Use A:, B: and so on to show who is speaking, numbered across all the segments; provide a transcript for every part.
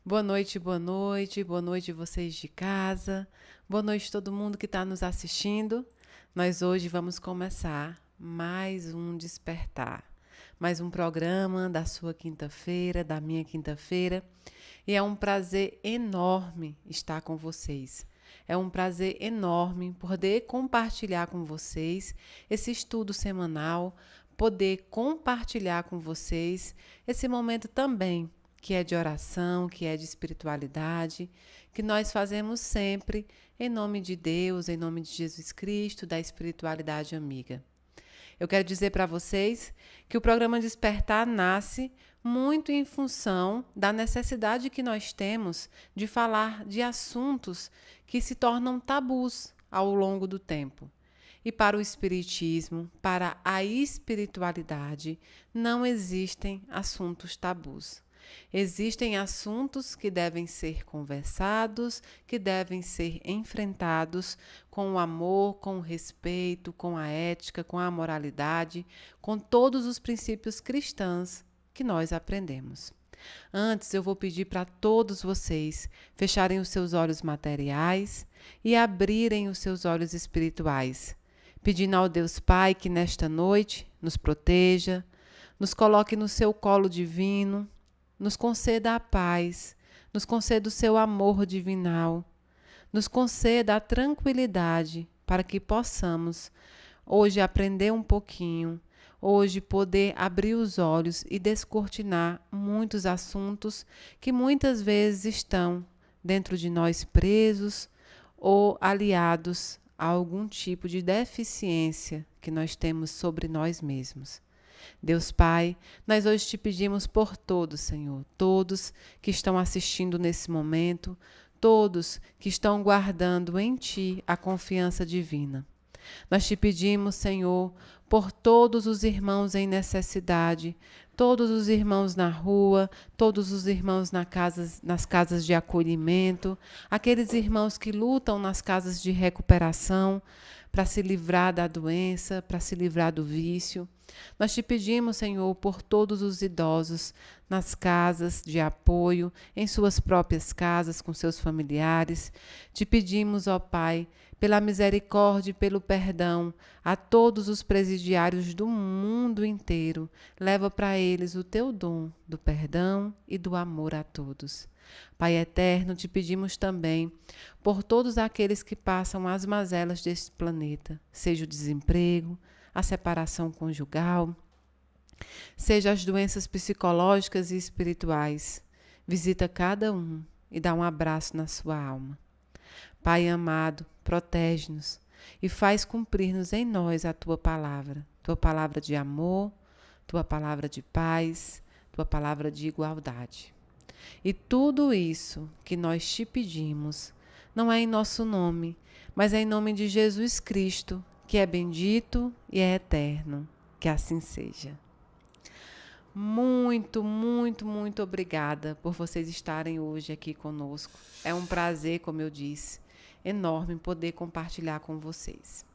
A: Boa noite vocês de casa, boa noite todo mundo que está nos assistindo. Nós hoje vamos começar mais um Despertar, mais um programa da sua quinta-feira, da minha quinta-feira, e é um prazer enorme estar com vocês. É um prazer enorme poder compartilhar com vocês esse estudo semanal, poder compartilhar com vocês esse momento também que é de oração, que é de espiritualidade, que nós fazemos sempre em nome de Deus, em nome de Jesus Cristo, da espiritualidade amiga. Eu quero dizer para vocês que o programa Despertar nasce muito em função da necessidade que nós temos de falar de assuntos que se tornam tabus ao longo do tempo. E para o espiritismo, para a espiritualidade, não existem assuntos tabus. Existem assuntos que devem ser conversados, que devem ser enfrentados com o amor, com o respeito, com a ética, com a moralidade, com todos os princípios cristãos que nós aprendemos. Antes, eu vou pedir para todos vocês fecharem os seus olhos materiais e abrirem os seus olhos espirituais, pedindo ao Deus Pai que nesta noite nos proteja, nos coloque no seu colo divino, nos conceda a paz, nos conceda o seu amor divinal, nos conceda a tranquilidade para que possamos hoje aprender um pouquinho, hoje poder abrir os olhos e descortinar muitos assuntos que muitas vezes estão dentro de nós presos ou aliados a algum tipo de deficiência que nós temos sobre nós mesmos. Deus Pai, nós hoje te pedimos por todos, Senhor, todos que estão assistindo nesse momento, todos que estão guardando em Ti a confiança divina. Nós te pedimos, Senhor, por todos os irmãos em necessidade, todos os irmãos na rua, todos os irmãos nas casas de acolhimento, aqueles irmãos que lutam nas casas de recuperação para se livrar da doença, para se livrar do vício. Nós te pedimos, Senhor, por todos os idosos nas casas de apoio, em suas próprias casas, com seus familiares. Te pedimos, ó Pai, pela misericórdia e pelo perdão a todos os presidiários do mundo inteiro. Leva para eles o teu dom do perdão e do amor a todos. Pai eterno, te pedimos também por todos aqueles que passam as mazelas deste planeta, seja o desemprego, a separação conjugal, seja as doenças psicológicas e espirituais. Visita cada um e dá um abraço na sua alma. Pai amado, protege-nos e faz cumprir-nos em nós a tua palavra de amor, tua palavra de paz, tua palavra de igualdade. E tudo isso que nós te pedimos não é em nosso nome, mas é em nome de Jesus Cristo, que é bendito e é eterno. Que assim seja. Muito, muito, muito obrigada por vocês estarem hoje aqui conosco. É um prazer, como eu disse, enorme poder compartilhar com vocês.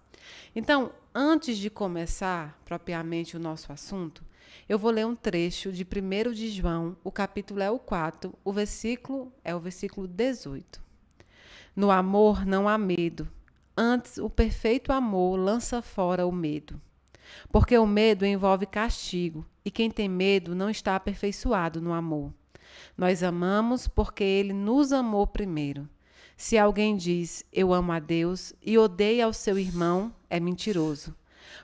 A: Então, antes de começar propriamente o nosso assunto, eu vou ler um trecho de 1 de João, o capítulo é o 4, o versículo é o versículo 18. No amor não há medo, antes o perfeito amor lança fora o medo. Porque o medo envolve castigo, e quem tem medo não está aperfeiçoado no amor. Nós amamos porque ele nos amou primeiro. Se alguém diz, eu amo a Deus, e odeia ao seu irmão, é mentiroso.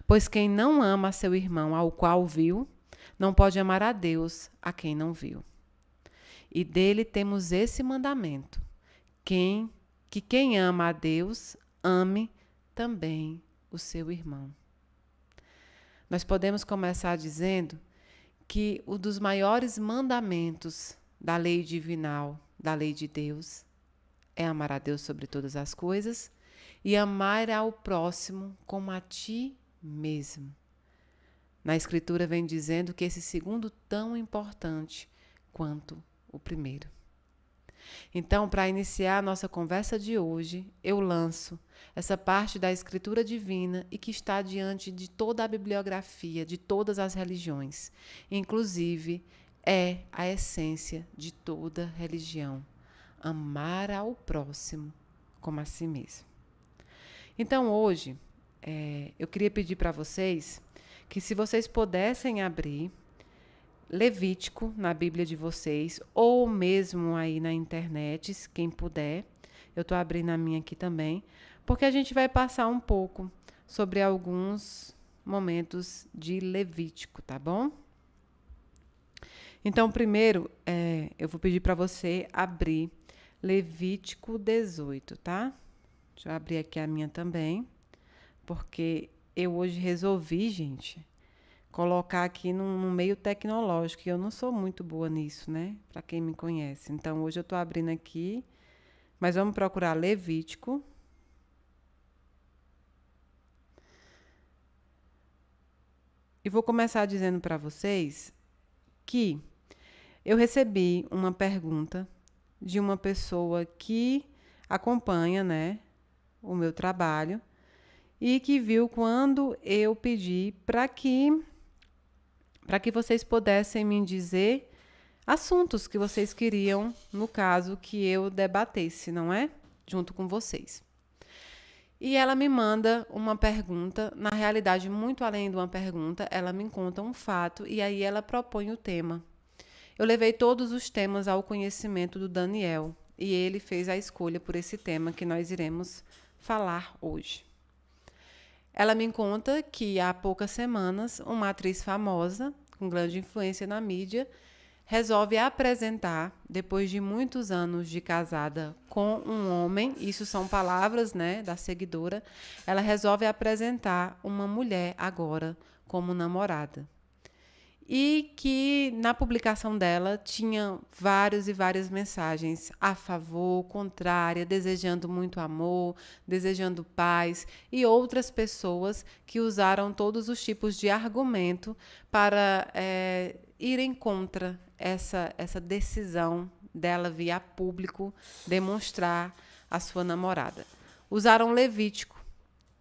A: Pois quem não ama a seu irmão ao qual viu, não pode amar a Deus a quem não viu. E dele temos esse mandamento, que quem ama a Deus, ame também o seu irmão. Nós podemos começar dizendo que um dos maiores mandamentos da lei divinal, da lei de Deus, é amar a Deus sobre todas as coisas e amar ao próximo como a ti mesmo. Na Escritura vem dizendo que esse segundo tão importante quanto o primeiro. Então, para iniciar a nossa conversa de hoje, eu lanço essa parte da Escritura Divina e que está diante de toda a bibliografia, de todas as religiões, inclusive é a essência de toda religião: amar ao próximo como a si mesmo. Então, hoje, eu queria pedir para vocês que, se vocês pudessem abrir Levítico na Bíblia de vocês, ou mesmo aí na internet, quem puder. Eu estou abrindo a minha aqui também, porque a gente vai passar um pouco sobre alguns momentos de Levítico, tá bom? Então, primeiro, eu vou pedir para você abrir Levítico 18, tá? Deixa eu abrir aqui a minha também, porque eu hoje resolvi, gente, colocar aqui no meio tecnológico, e eu não sou muito boa nisso, né? Para quem me conhece. Então, hoje eu estou abrindo aqui, mas vamos procurar Levítico. E vou começar dizendo para vocês que eu recebi uma pergunta de uma pessoa que acompanha, né, o meu trabalho, e que viu quando eu pedi para que vocês pudessem me dizer assuntos que vocês queriam, no caso, que eu debatesse, não é? Junto com vocês. E ela me manda uma pergunta, na realidade, muito além de uma pergunta, ela me conta um fato e aí ela propõe o tema. Eu levei todos os temas ao conhecimento do Daniel e ele fez a escolha por esse tema que nós iremos falar hoje. Ela me conta que há poucas semanas, uma atriz famosa, com grande influência na mídia, resolve apresentar, depois de muitos anos de casada com um homem, isso são palavras, né, da seguidora, ela resolve apresentar uma mulher agora como namorada. E que na publicação dela tinha várias e várias mensagens a favor, contrária, desejando muito amor, desejando paz, e outras pessoas que usaram todos os tipos de argumento para irem contra essa decisão dela via público demonstrar a sua namorada. Usaram Levítico,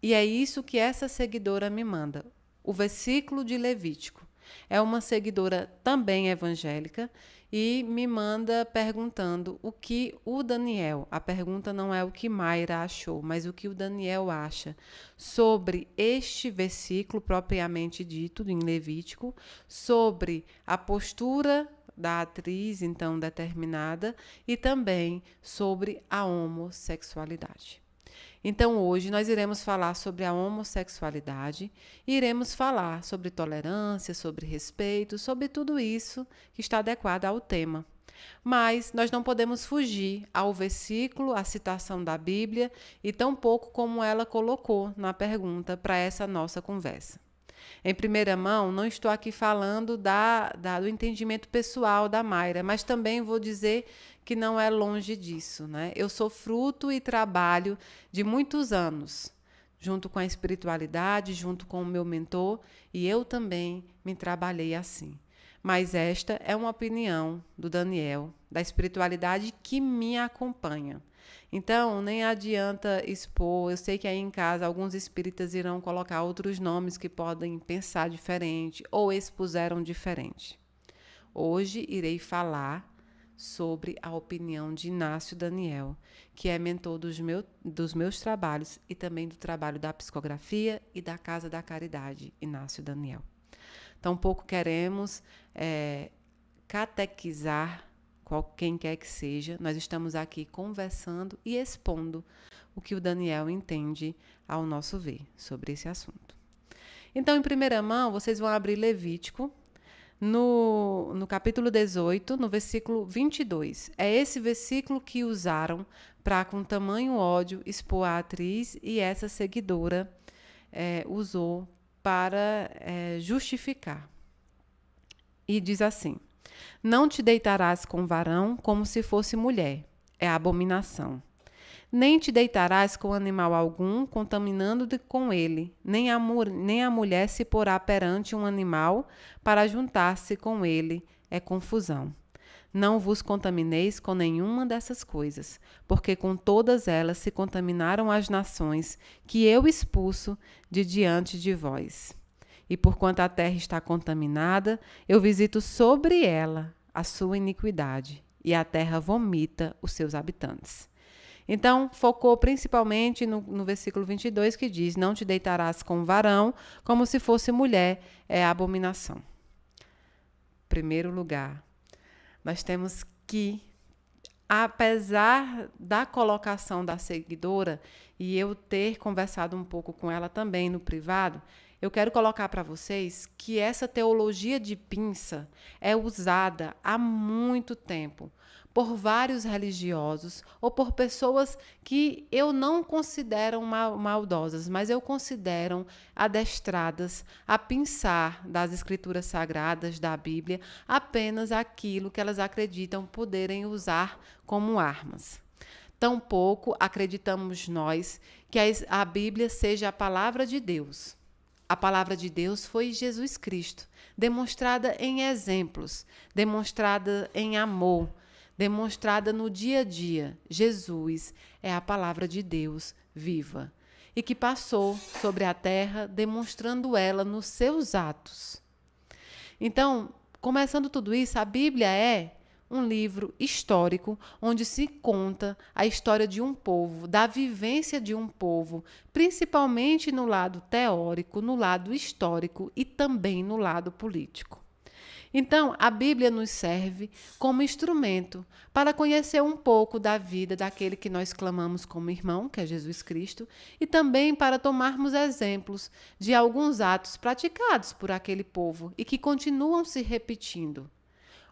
A: e é isso que essa seguidora me manda, o versículo de Levítico. É uma seguidora também evangélica e me manda perguntando o que o Daniel, a pergunta não é o que Mayra achou, mas o que o Daniel acha sobre este versículo propriamente dito em Levítico, sobre a postura da atriz então determinada e também sobre a homossexualidade. Então, hoje nós iremos falar sobre a homossexualidade, iremos falar sobre tolerância, sobre respeito, sobre tudo isso que está adequado ao tema. Mas nós não podemos fugir ao versículo, à citação da Bíblia, e tampouco como ela colocou na pergunta para essa nossa conversa. Em primeira mão, não estou aqui falando do entendimento pessoal da Mayra, mas também vou dizer que não é longe disso, né? Eu sou fruto e trabalho de muitos anos, junto com a espiritualidade, junto com o meu mentor, e eu também me trabalhei assim. Mas esta é uma opinião do Daniel, da espiritualidade que me acompanha. Então, nem adianta expor. Eu sei que aí em casa alguns espíritas irão colocar outros nomes que podem pensar diferente ou expuseram diferente. Hoje irei falar sobre a opinião de Inácio Daniel, que é mentor dos meus trabalhos e também do trabalho da psicografia e da Casa da Caridade, Inácio Daniel. Tampouco queremos catequizar quem quer que seja, nós estamos aqui conversando e expondo o que o Daniel entende ao nosso ver sobre esse assunto. Então, em primeira mão, vocês vão abrir Levítico, no capítulo 18, no versículo 22. É esse versículo que usaram para, com tamanho ódio, expor a atriz, e essa seguidora usou para justificar. E diz assim: não te deitarás com varão como se fosse mulher, é abominação. Nem te deitarás com animal algum, contaminando-te com ele, nem a mulher se porá perante um animal para juntar-se com ele, é confusão. Não vos contamineis com nenhuma dessas coisas, porque com todas elas se contaminaram as nações que eu expulso de diante de vós. E porquanto a terra está contaminada, eu visito sobre ela a sua iniquidade, e a terra vomita os seus habitantes. Então, focou principalmente no versículo 22, que diz: não te deitarás com varão, como se fosse mulher, é abominação. Primeiro lugar, nós temos que, apesar da colocação da seguidora, e eu ter conversado um pouco com ela também no privado, eu quero colocar para vocês que essa teologia de pinça é usada há muito tempo por vários religiosos ou por pessoas que eu não considero maldosas, mas eu considero adestradas a pensar das escrituras sagradas da Bíblia apenas aquilo que elas acreditam poderem usar como armas. Tampouco acreditamos nós que a Bíblia seja a palavra de Deus. A palavra de Deus foi Jesus Cristo, demonstrada em exemplos, demonstrada em amor, demonstrada no dia a dia. Jesus é a palavra de Deus viva e que passou sobre a terra, demonstrando ela nos seus atos. Então, começando tudo isso, a Bíblia é um livro histórico onde se conta a história de um povo, da vivência de um povo, principalmente no lado teórico, no lado histórico e também no lado político. Então, a Bíblia nos serve como instrumento para conhecer um pouco da vida daquele que nós clamamos como irmão, que é Jesus Cristo, e também para tomarmos exemplos de alguns atos praticados por aquele povo e que continuam se repetindo.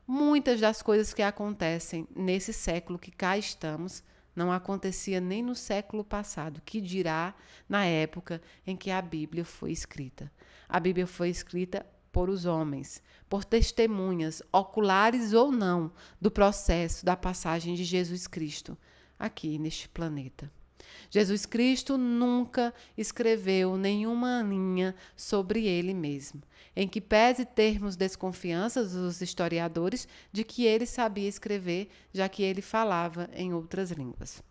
A: Muitas das coisas que acontecem nesse século que cá estamos não acontecia nem no século passado, que dirá na época em que a Bíblia foi escrita. A Bíblia foi escrita por os homens, por testemunhas, oculares ou não, do processo da passagem de Jesus Cristo aqui neste planeta. Jesus Cristo nunca escreveu nenhuma linha sobre ele mesmo, em que pese termos desconfianças dos historiadores de que ele sabia escrever, já que ele falava em outras línguas.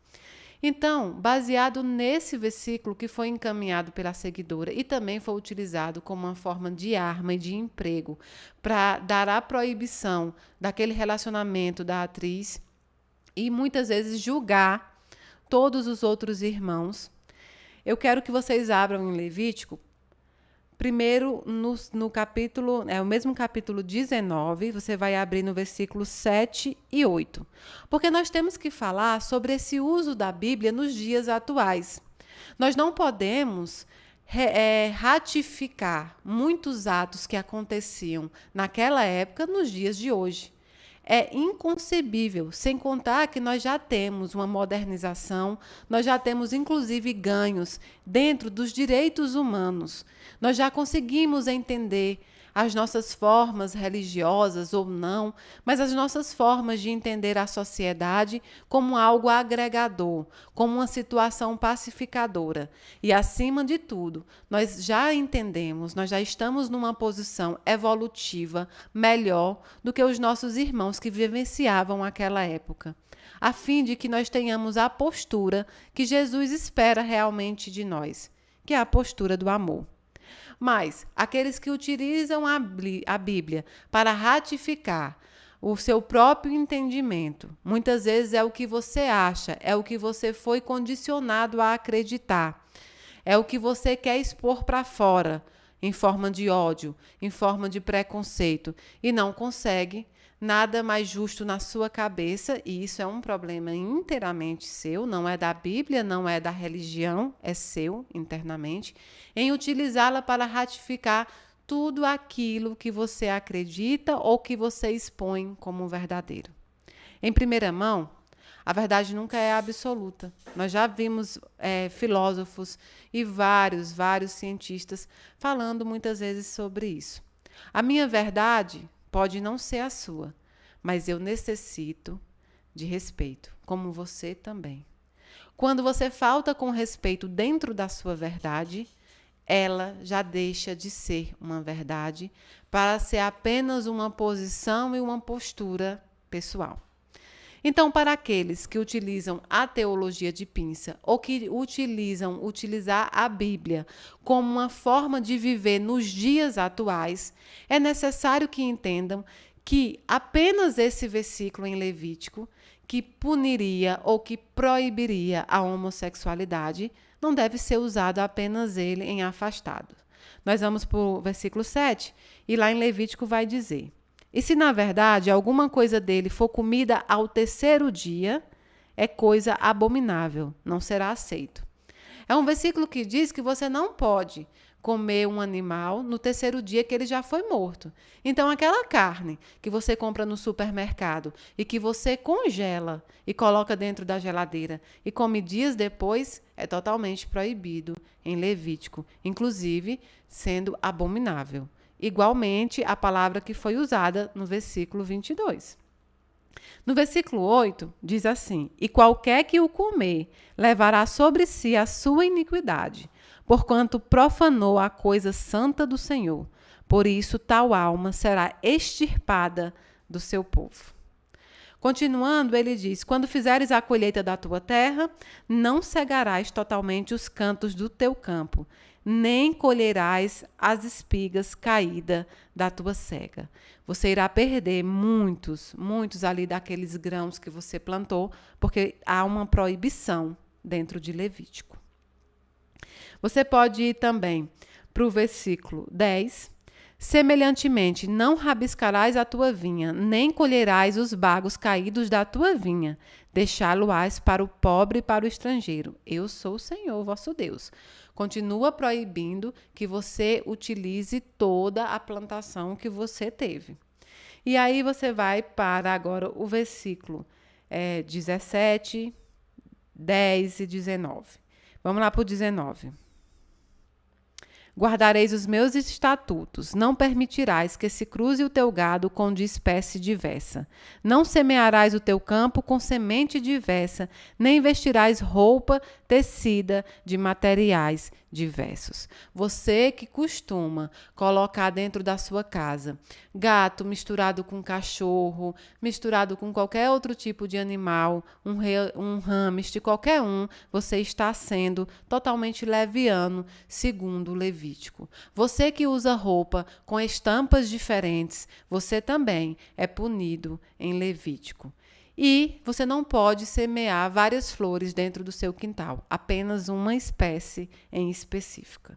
A: Então, baseado nesse versículo que foi encaminhado pela seguidora e também foi utilizado como uma forma de arma e de emprego para dar a proibição daquele relacionamento da atriz e muitas vezes julgar todos os outros irmãos, eu quero que vocês abram em Levítico, primeiro no capítulo, o mesmo capítulo 19, você vai abrir no versículo 7 e 8. Porque nós temos que falar sobre esse uso da Bíblia nos dias atuais. Nós não podemos ratificar muitos atos que aconteciam naquela época nos dias de hoje. É inconcebível, sem contar que nós já temos uma modernização, nós já temos inclusive ganhos dentro dos direitos humanos. Nós já conseguimos entender as nossas formas religiosas ou não, mas as nossas formas de entender a sociedade como algo agregador, como uma situação pacificadora. E, acima de tudo, nós já entendemos, nós já estamos numa posição evolutiva melhor do que os nossos irmãos que vivenciavam aquela época, a fim de que nós tenhamos a postura que Jesus espera realmente de nós, que é a postura do amor. Mas aqueles que utilizam a Bíblia para ratificar o seu próprio entendimento, muitas vezes é o que você acha, é o que você foi condicionado a acreditar, é o que você quer expor para fora, em forma de ódio, em forma de preconceito, e não consegue nada mais justo na sua cabeça, e isso é um problema inteiramente seu, não é da Bíblia, não é da religião, é seu internamente, em utilizá-la para ratificar tudo aquilo que você acredita ou que você expõe como verdadeiro. Em primeira mão, a verdade nunca é absoluta. Nós já vimos filósofos e vários cientistas falando muitas vezes sobre isso. A minha verdade pode não ser a sua, mas eu necessito de respeito, como você também. Quando você falta com respeito dentro da sua verdade, ela já deixa de ser uma verdade para ser apenas uma posição e uma postura pessoal. Então, para aqueles que utilizam a teologia de pinça ou que utilizar a Bíblia como uma forma de viver nos dias atuais, é necessário que entendam que apenas esse versículo em Levítico, que puniria ou que proibiria a homossexualidade, não deve ser usado apenas ele em afastado. Nós vamos para o versículo 7, e lá em Levítico vai dizer: e se na verdade alguma coisa dele for comida ao terceiro dia, é coisa abominável, não será aceito. É um versículo que diz que você não pode comer um animal no terceiro dia que ele já foi morto. Então, aquela carne que você compra no supermercado e que você congela e coloca dentro da geladeira e come dias depois, é totalmente proibido em Levítico, inclusive sendo abominável. Igualmente, a palavra que foi usada no versículo 22. No versículo 8, diz assim: e qualquer que o comer levará sobre si a sua iniquidade, porquanto profanou a coisa santa do Senhor. Por isso, tal alma será extirpada do seu povo. Continuando, ele diz: quando fizeres a colheita da tua terra, não cegarás totalmente os cantos do teu campo, nem colherás as espigas caídas da tua cega. Você irá perder muitos ali daqueles grãos que você plantou, porque há uma proibição dentro de Levítico. Você pode ir também para o versículo 10. Semelhantemente, não rabiscarás a tua vinha, nem colherás os bagos caídos da tua vinha. Deixá-lo-ás para o pobre e para o estrangeiro. Eu sou o Senhor, vosso Deus. Continua proibindo que você utilize toda a plantação que você teve. E aí você vai para agora o versículo 17, 10 e 19. Vamos lá para o 19. Guardareis os meus estatutos, não permitirás que se cruze o teu gado com de espécie diversa. Não semearás o teu campo com semente diversa, nem vestirás roupa tecida de materiais diversos. Você que costuma colocar dentro da sua casa gato misturado com cachorro, misturado com qualquer outro tipo de animal, um hamster, qualquer um, você está sendo totalmente leviano, segundo o Levítico. Você que usa roupa com estampas diferentes, você também é punido em Levítico. E você não pode semear várias flores dentro do seu quintal, apenas uma espécie em específica.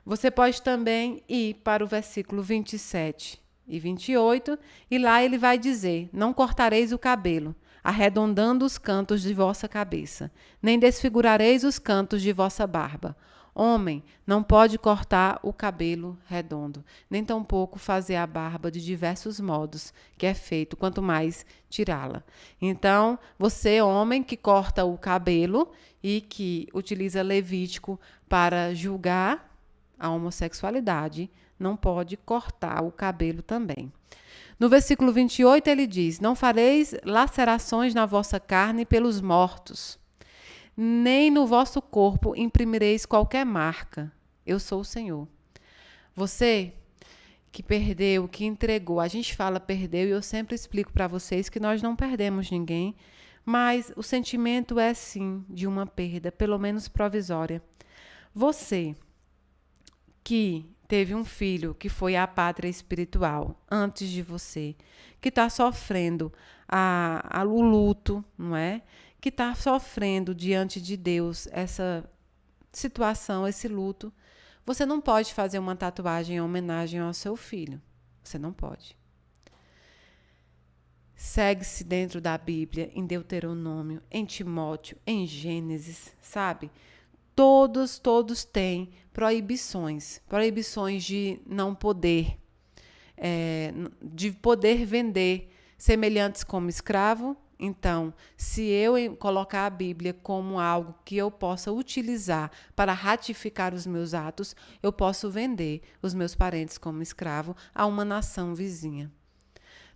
A: Você pode também ir para o versículo 27 e 28, e lá ele vai dizer: não cortareis o cabelo, arredondando os cantos de vossa cabeça, nem desfigurareis os cantos de vossa barba. Homem não pode cortar o cabelo redondo, nem tampouco fazer a barba de diversos modos que é feito, quanto mais tirá-la. Então, você, homem que corta o cabelo e que utiliza Levítico para julgar a homossexualidade, não pode cortar o cabelo também. No versículo 28 ele diz: não fareis lacerações na vossa carne pelos mortos, nem no vosso corpo imprimireis qualquer marca. Eu sou o Senhor. Você que perdeu, que entregou, a gente fala perdeu e eu sempre explico para vocês que nós não perdemos ninguém, mas o sentimento é sim de uma perda, pelo menos provisória. Você que teve um filho que foi à pátria espiritual antes de você, que está sofrendo o luto, não é? Que está sofrendo diante de Deus essa situação, esse luto, você não pode fazer uma tatuagem em homenagem ao seu filho. Você não pode. Segue-se dentro da Bíblia, em Deuteronômio, em Timóteo, em Gênesis, sabe? Todos têm proibições de não poder, de poder vender semelhantes como escravo. Então, se eu colocar a Bíblia como algo que eu possa utilizar para ratificar os meus atos, eu posso vender os meus parentes como escravo a uma nação vizinha.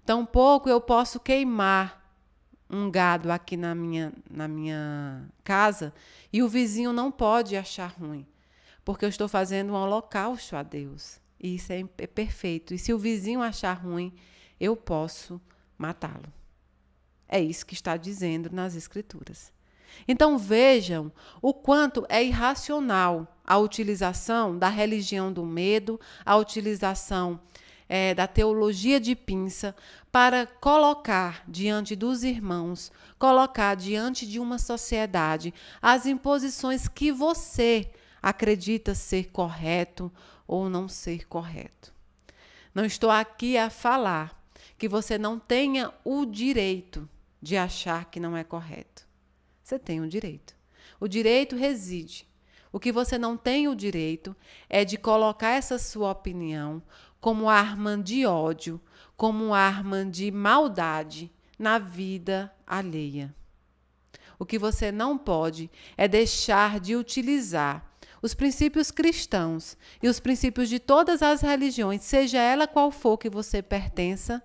A: Tampouco eu posso queimar um gado aqui na minha casa e o vizinho não pode achar ruim, porque eu estou fazendo um holocausto a Deus. E isso é perfeito. E se o vizinho achar ruim, eu posso matá-lo. É isso que está dizendo nas Escrituras. Então vejam o quanto é irracional a utilização da religião do medo, a utilização da teologia de pinça para colocar diante dos irmãos, colocar diante de uma sociedade as imposições que você acredita ser correto ou não ser correto. Não estou aqui a falar que você não tenha o direito de achar que não é correto. Você tem o direito. O direito reside. O que você não tem o direito é de colocar essa sua opinião como arma de ódio, como arma de maldade na vida alheia. O que você não pode é deixar de utilizar os princípios cristãos e os princípios de todas as religiões, seja ela qual for que você pertença,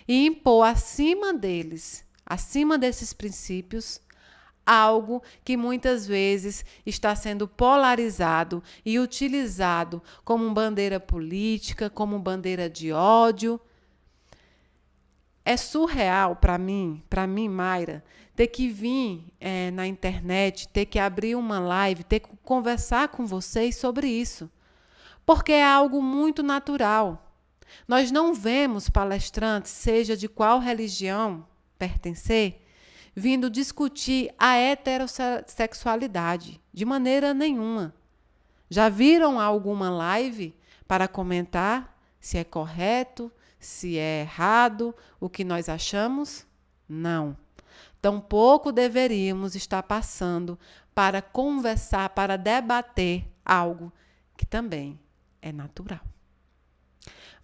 A: e impor acima deles, acima desses princípios, algo que muitas vezes está sendo polarizado e utilizado como bandeira política, como bandeira de ódio. É surreal para mim, Mayra, ter que vir na internet, ter que abrir uma live, ter que conversar com vocês sobre isso, porque é algo muito natural. Nós não vemos palestrantes, seja de qual religião pertencer, vindo discutir a heterossexualidade, de maneira nenhuma. Já viram alguma live para comentar se é correto, se é errado, o que nós achamos? Não. Tampouco deveríamos estar passando para conversar, para debater algo que também é natural.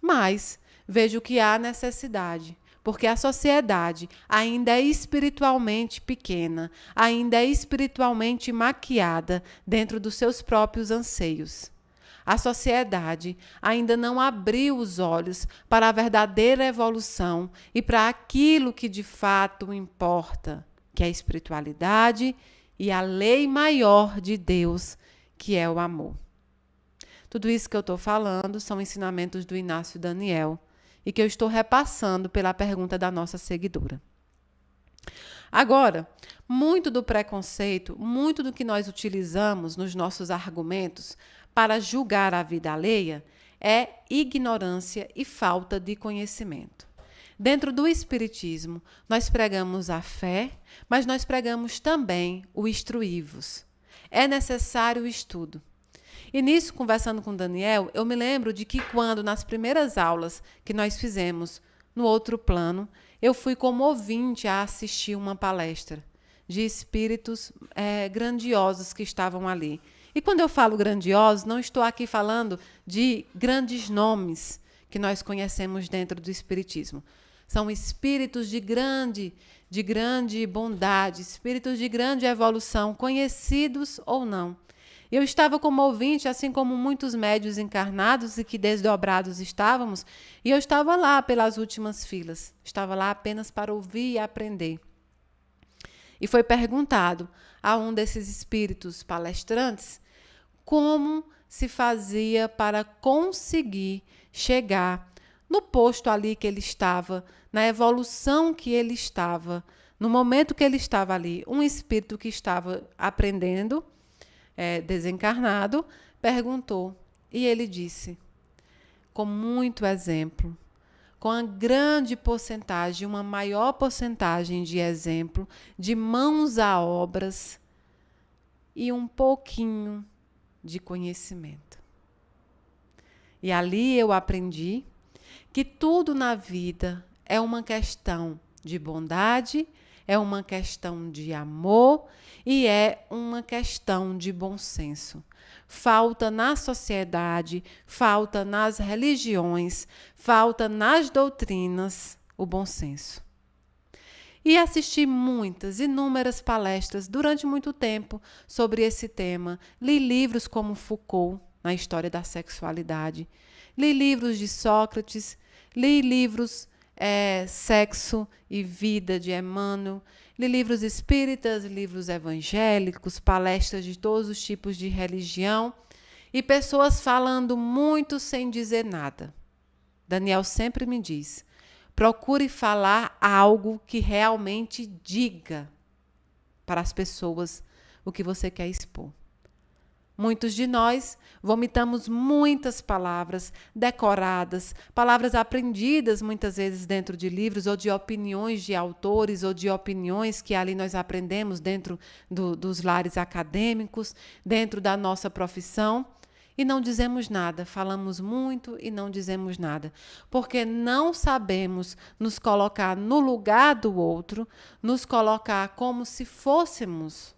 A: Mas vejo que há necessidade, porque a sociedade ainda é espiritualmente pequena, ainda é espiritualmente maquiada dentro dos seus próprios anseios. A sociedade ainda não abriu os olhos para a verdadeira evolução e para aquilo que de fato importa, que é a espiritualidade e a lei maior de Deus, que é o amor. Tudo isso que eu estou falando são ensinamentos do Inácio Daniel e que eu estou repassando pela pergunta da nossa seguidora. Agora, muito do preconceito, muito do que nós utilizamos nos nossos argumentos para julgar a vida alheia é ignorância e falta de conhecimento. Dentro do Espiritismo, nós pregamos a fé, mas nós pregamos também o instruí-vos. É necessário o estudo. E nisso, conversando com Daniel, eu me lembro de que quando, nas primeiras aulas que nós fizemos no outro plano, eu fui como ouvinte a assistir uma palestra de espíritos grandiosos que estavam ali. E quando eu falo grandiosos, não estou aqui falando de grandes nomes que nós conhecemos dentro do Espiritismo. São espíritos de grande bondade, espíritos de grande evolução, conhecidos ou não. Eu estava como ouvinte, assim como muitos médios encarnados e que desdobrados estávamos, e eu estava lá pelas últimas filas. Estava lá apenas para ouvir e aprender. E foi perguntado a um desses espíritos palestrantes como se fazia para conseguir chegar no posto ali que ele estava, na evolução que ele estava, no momento que ele estava ali. Um espírito que estava aprendendo, desencarnado, perguntou, e ele disse, com muito exemplo, com a grande porcentagem, uma maior porcentagem de exemplo, de mãos a obras e um pouquinho de conhecimento. E ali eu aprendi que tudo na vida é uma questão de bondade, é uma questão de amor e é uma questão de bom senso. Falta na sociedade, falta nas religiões, falta nas doutrinas o bom senso. E assisti inúmeras palestras durante muito tempo sobre esse tema. Li livros como Foucault, na história da sexualidade. Li livros de Sócrates, li livros Sexo e Vida, de Emmanuel. Li livros espíritas, livros evangélicos, palestras de todos os tipos de religião e pessoas falando muito sem dizer nada. Daniel sempre me diz, Procure falar algo que realmente diga para as pessoas o que você quer expor. Muitos de nós vomitamos muitas palavras decoradas, palavras aprendidas muitas vezes dentro de livros ou de opiniões de autores ou de opiniões que ali nós aprendemos dentro dos lares acadêmicos, dentro da nossa profissão. E não dizemos nada, falamos muito e não dizemos nada, porque não sabemos nos colocar no lugar do outro, nos colocar como se fôssemos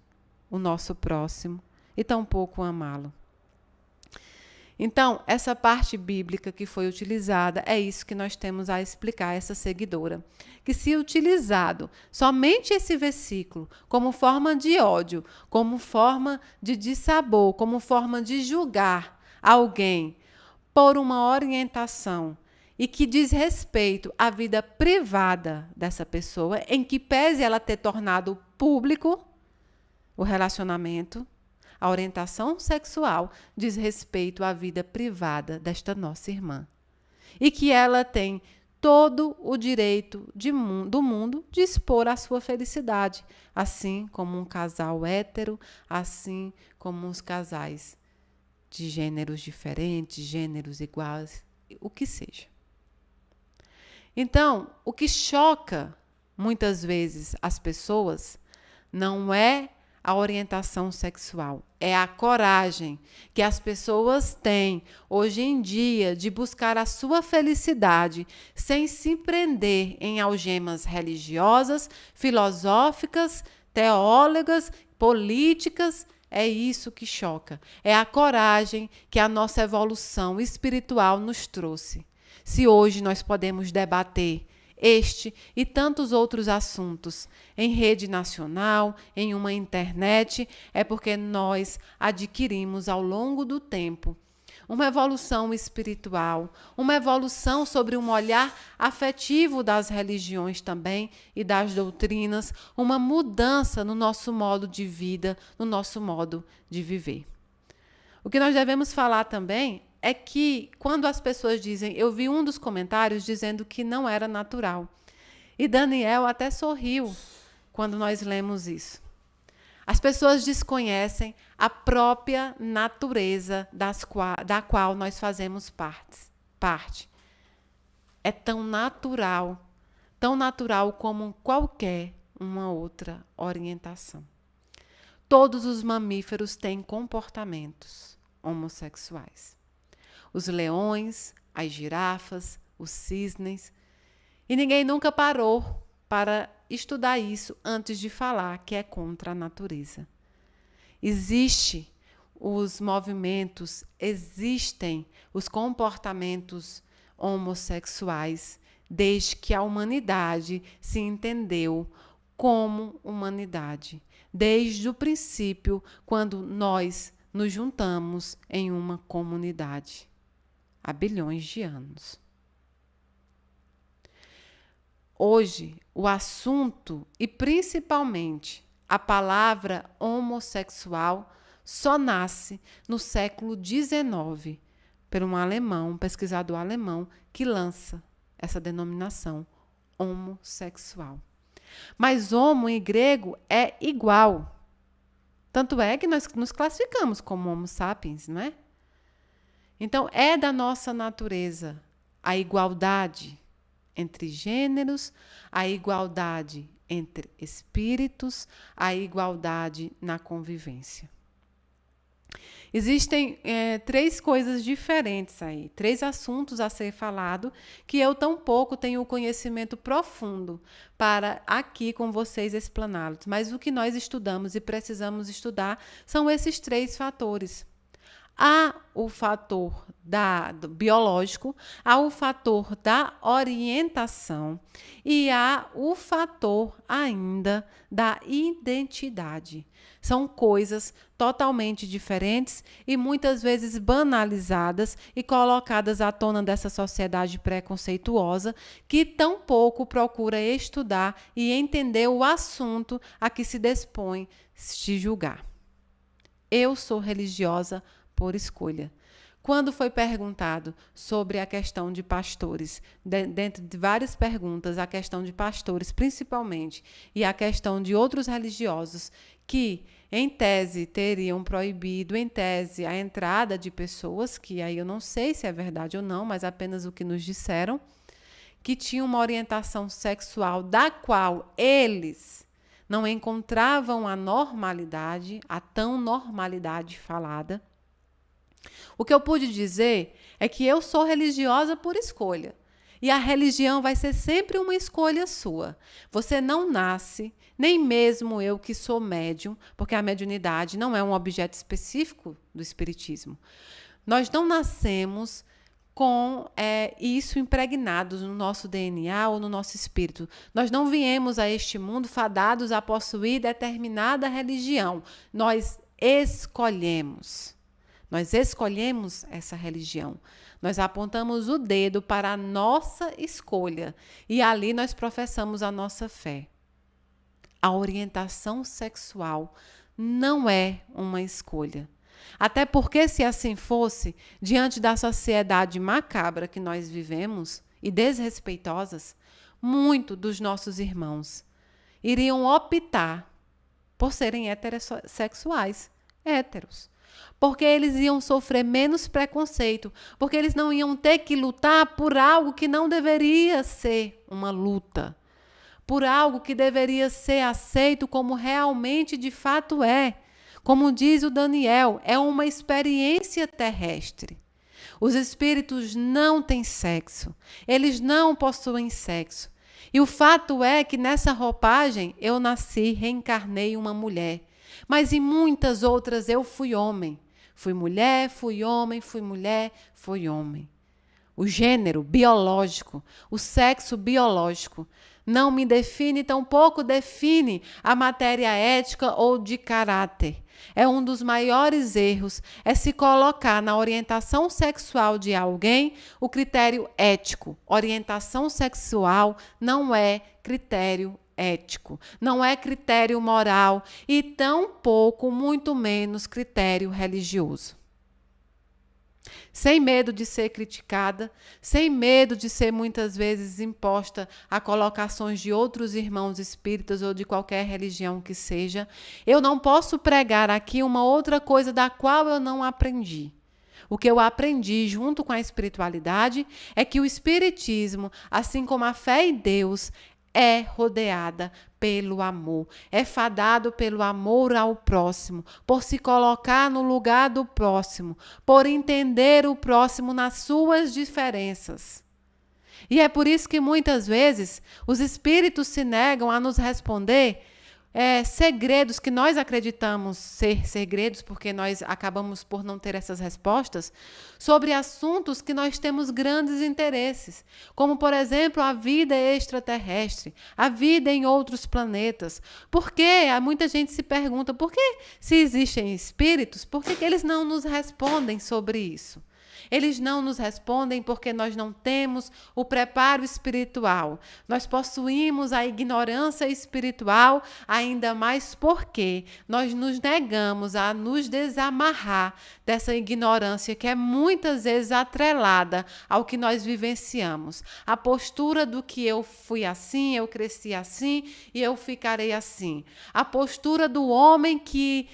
A: o nosso próximo e tampouco amá-lo. Então, essa parte bíblica que foi utilizada, é isso que nós temos a explicar a essa seguidora. Que se utilizado somente esse versículo como forma de ódio, como forma de dissabor, como forma de julgar alguém por uma orientação e que diz respeito à vida privada dessa pessoa, em que pese ela ter tornado público o relacionamento, a orientação sexual diz respeito à vida privada desta nossa irmã. E que ela tem todo o direito do mundo de expor a sua felicidade, assim como um casal hétero, assim como os casais de gêneros diferentes, gêneros iguais, o que seja. Então, o que choca muitas vezes as pessoas não é a orientação sexual, é a coragem que as pessoas têm hoje em dia de buscar a sua felicidade sem se prender em algemas religiosas, filosóficas, teólogas, políticas. É isso que choca. É a coragem que a nossa evolução espiritual nos trouxe. Se hoje nós podemos debater este e tantos outros assuntos em rede nacional, em uma internet, é porque nós adquirimos ao longo do tempo uma evolução espiritual, uma evolução sobre um olhar afetivo das religiões também e das doutrinas, uma mudança no nosso modo de vida, no nosso modo de viver. O que nós devemos falar também é que quando as pessoas dizem, eu vi um dos comentários dizendo que não era natural. E Daniel até sorriu quando nós lemos isso. As pessoas desconhecem a própria natureza da qual nós fazemos parte. É tão natural como qualquer uma outra orientação. Todos os mamíferos têm comportamentos homossexuais. Os leões, as girafas, os cisnes. E ninguém nunca parou para estudar isso antes de falar que é contra a natureza. Existem os movimentos, existem os comportamentos homossexuais desde que a humanidade se entendeu como humanidade. Desde o princípio, quando nós nos juntamos em uma comunidade. Há bilhões de anos. Hoje, o assunto e principalmente a palavra homossexual só nasce no século XIX por um pesquisador alemão, que lança essa denominação, homossexual. Mas homo em grego é igual. Tanto é que nós nos classificamos como homo sapiens, não é? Então, é da nossa natureza a igualdade entre gêneros, a igualdade entre espíritos, a igualdade na convivência. Existem 3 coisas diferentes aí, 3 assuntos a ser falado que eu tampouco tenho o conhecimento profundo para aqui com vocês explaná-los. Mas o que nós estudamos e precisamos estudar são esses 3 fatores. Há o fator do biológico, há o fator da orientação e há o fator ainda da identidade. São coisas totalmente diferentes e muitas vezes banalizadas e colocadas à tona dessa sociedade preconceituosa que tão pouco procura estudar e entender o assunto a que se dispõe de julgar. Eu sou religiosa por escolha. Quando foi perguntado sobre a questão de pastores, dentro de várias perguntas, a questão de pastores principalmente, e a questão de outros religiosos que, em tese, teriam proibido, em tese, a entrada de pessoas, que aí eu não sei se é verdade ou não, mas apenas o que nos disseram, que tinham uma orientação sexual da qual eles não encontravam a normalidade, a tão normalidade falada. O que eu pude dizer é que eu sou religiosa por escolha. E a religião vai ser sempre uma escolha sua. Você não nasce, nem mesmo eu que sou médium, porque a mediunidade não é um objeto específico do espiritismo. Nós não nascemos com isso impregnados no nosso DNA ou no nosso espírito. Nós não viemos a este mundo fadados a possuir determinada religião. Nós escolhemos. Nós escolhemos essa religião. Nós apontamos o dedo para a nossa escolha e ali nós professamos a nossa fé. A orientação sexual não é uma escolha. Até porque, se assim fosse, diante da sociedade macabra que nós vivemos e desrespeitosas, muitos dos nossos irmãos iriam optar por serem heterossexuais, héteros. Porque eles iam sofrer menos preconceito, porque eles não iam ter que lutar por algo que não deveria ser uma luta, por algo que deveria ser aceito como realmente de fato é. Como diz o Daniel, é uma experiência terrestre. Os espíritos não têm sexo, eles não possuem sexo. E o fato é que nessa roupagem eu nasci, reencarnei uma mulher. Mas em muitas outras eu fui homem. Fui mulher, fui homem, fui mulher, fui homem. O gênero biológico, o sexo biológico, não me define, tampouco define a matéria ética ou de caráter. É um dos maiores erros, é se colocar na orientação sexual de alguém o critério ético. Orientação sexual não é critério ético, não é critério moral e tampouco, muito menos, critério religioso. Sem medo de ser criticada, sem medo de ser muitas vezes imposta a colocações de outros irmãos espíritas ou de qualquer religião que seja, eu não posso pregar aqui uma outra coisa da qual eu não aprendi. O que eu aprendi junto com a espiritualidade é que o espiritismo, assim como a fé em Deus, é rodeada pelo amor, é fadado pelo amor ao próximo, por se colocar no lugar do próximo, por entender o próximo nas suas diferenças. E é por isso que muitas vezes os espíritos se negam a nos responder segredos que nós acreditamos ser segredos, porque nós acabamos por não ter essas respostas, sobre assuntos que nós temos grandes interesses, como, por exemplo, a vida extraterrestre, a vida em outros planetas. Porque muita gente se pergunta, por que, se existem espíritos, por que eles não nos respondem sobre isso? Eles não nos respondem porque nós não temos o preparo espiritual. Nós possuímos a ignorância espiritual, ainda mais porque nós nos negamos a nos desamarrar dessa ignorância que é muitas vezes atrelada ao que nós vivenciamos. A postura do que eu fui assim, eu cresci assim e eu ficarei assim. A postura do homem que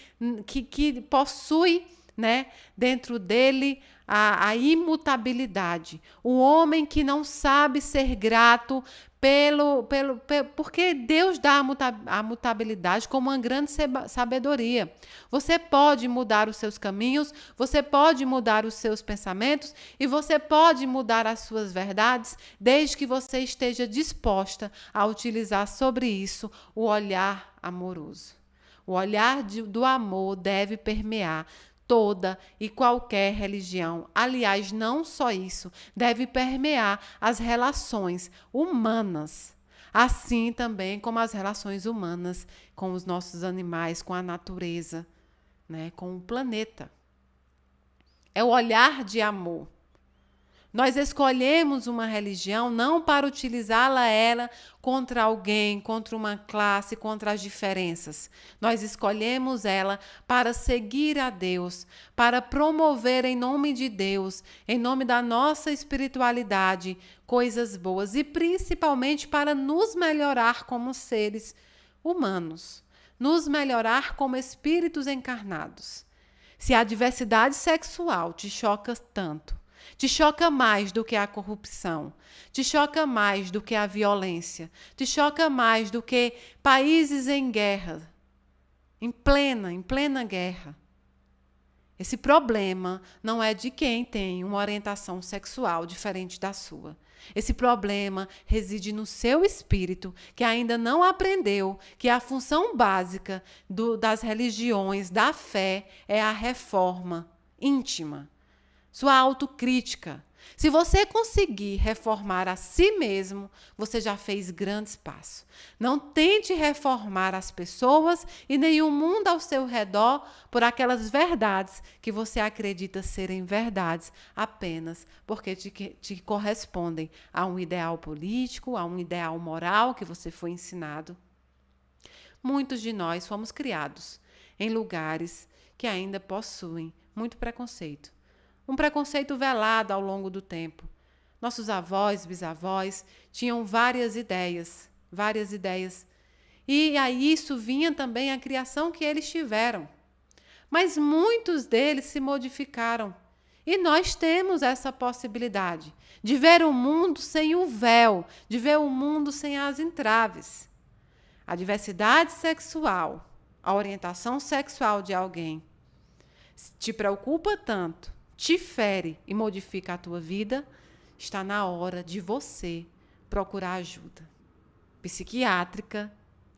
A: possui, né, dentro dele a imutabilidade. O homem que não sabe ser grato porque Deus dá a mutabilidade como uma grande sabedoria. Você pode mudar os seus caminhos, você pode mudar os seus pensamentos e você pode mudar as suas verdades, desde que você esteja disposta a utilizar sobre isso o olhar amoroso. O olhar do amor deve permear toda e qualquer religião. Aliás, não só isso, deve permear as relações humanas, assim também como as relações humanas com os nossos animais, com a natureza, né, com o planeta. É o olhar de amor. Nós escolhemos uma religião não para utilizá-la ela contra alguém, contra uma classe, contra as diferenças. Nós escolhemos ela para seguir a Deus, para promover em nome de Deus, em nome da nossa espiritualidade, coisas boas e principalmente para nos melhorar como seres humanos, nos melhorar como espíritos encarnados. Se a diversidade sexual te choca tanto, te choca mais do que a corrupção, te choca mais do que a violência, te choca mais do que países em guerra, em plena guerra. Esse problema não é de quem tem uma orientação sexual diferente da sua. Esse problema reside no seu espírito, que ainda não aprendeu que a função básica das religiões, da fé, é a reforma íntima. Sua autocrítica. Se você conseguir reformar a si mesmo, você já fez grandes passos. Não tente reformar as pessoas e nem o mundo ao seu redor por aquelas verdades que você acredita serem verdades apenas porque te correspondem a um ideal político, a um ideal moral que você foi ensinado. Muitos de nós fomos criados em lugares que ainda possuem muito preconceito. Um preconceito velado ao longo do tempo. Nossos avós, bisavós tinham várias ideias. E aí isso vinha também a criação que eles tiveram. Mas muitos deles se modificaram. E nós temos essa possibilidade de ver o mundo sem o véu, de ver o mundo sem as entraves. A diversidade sexual, a orientação sexual de alguém te preocupa tanto, te fere e modifica a tua vida, está na hora de você procurar ajuda psiquiátrica